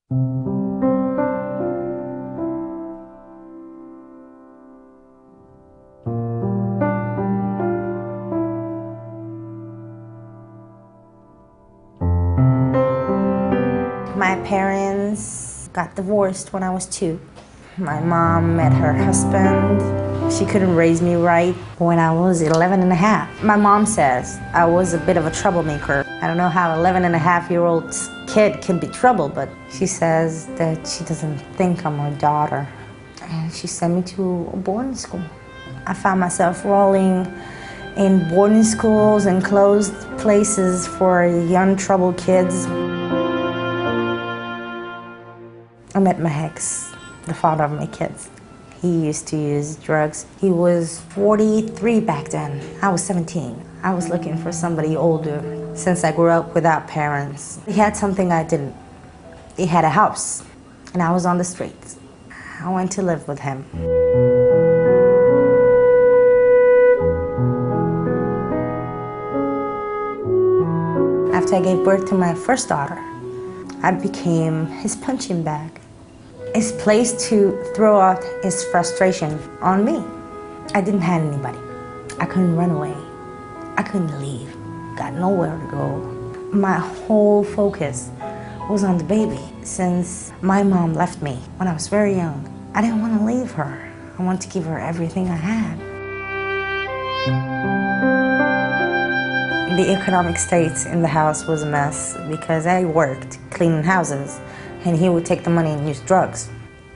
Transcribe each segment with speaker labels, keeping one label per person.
Speaker 1: My parents got divorced when I was 2. My mom met her husband. She couldn't raise me right when I was 11 and a half. My mom says I was a bit of a troublemaker. I don't know how 11-and-a-half-year-old kid can be trouble, but she says that she doesn't think I'm her daughter. And she sent me to a boarding school. I found myself rolling in boarding schools and closed places for young troubled kids. I met my ex, the father of my kids. He used to use drugs. He was 43 back then. I was 17. I was looking for somebody older since I grew up without parents. He had something I didn't. He had a house, and I was on the streets. I went to live with him. After I gave birth to my first daughter, I became his punching bag. His place to throw out his frustration on me. I didn't have anybody. I couldn't run away. I couldn't leave. Got nowhere to go. My whole focus was on the baby. Since my mom left me when I was very young, I didn't want to leave her. I wanted to give her everything I had. The economic state in the house was a mess because I worked cleaning houses and he would take the money and use drugs.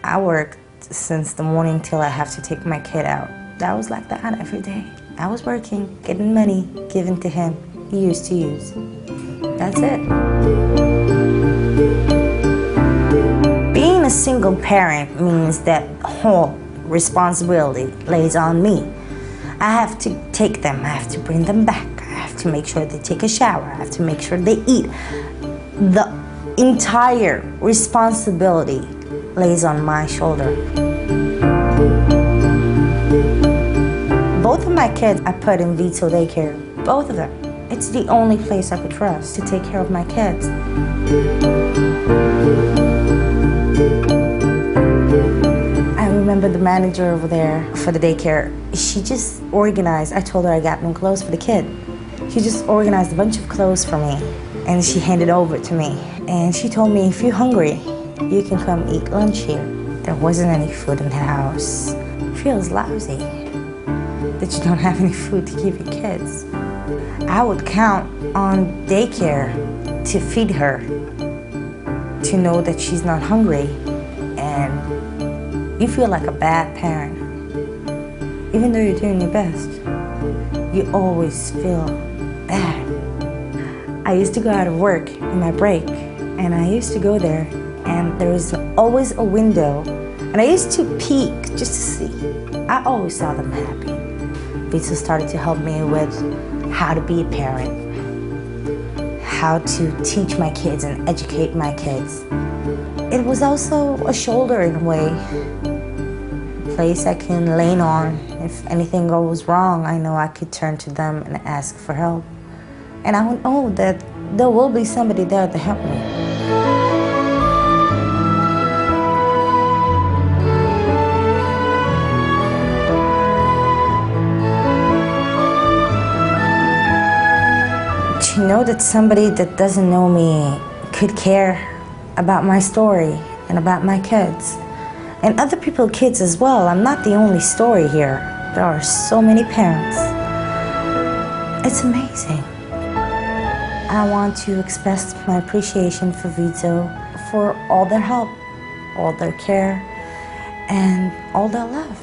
Speaker 1: I worked since the morning till I have to take my kid out. I was like that every day. I was working, getting money, giving to him. He used to use. That's it. Being a single parent means that whole responsibility lays on me. I have to take them, I have to bring them back. I have to make sure they take a shower. I have to make sure they eat. The entire responsibility lays on my shoulder. Both of my kids I put in WIZO daycare. Both of them. It's the only place I could trust to take care of my kids. I remember the manager over there for the daycare. She just organized. I told her I got no clothes for the kid. She just organized a bunch of clothes for me and she handed over to me. And she told me, if you're hungry, you can come eat lunch here. There wasn't any food in the house. It feels lousy that you don't have any food to give your kids. I would count on daycare to feed her, to know that she's not hungry, and you feel like a bad parent. Even though you're doing your best, you always feel bad. I used to go out of work in my break, and I used to go there, and there was always a window, and I used to peek just to see. I always saw them happy. WIZO started to help me with how to be a parent, how to teach my kids and educate my kids. It was also a shoulder in a way, a place I can lean on. If anything goes wrong, I know I could turn to them and ask for help. And I would know that there will be somebody there to help me. To know that somebody that doesn't know me could care about my story and about my kids. And other people's kids as well. I'm not the only story here. There are so many parents. It's amazing. I want to express my appreciation for WIZO, for all their help, all their care, and all their love.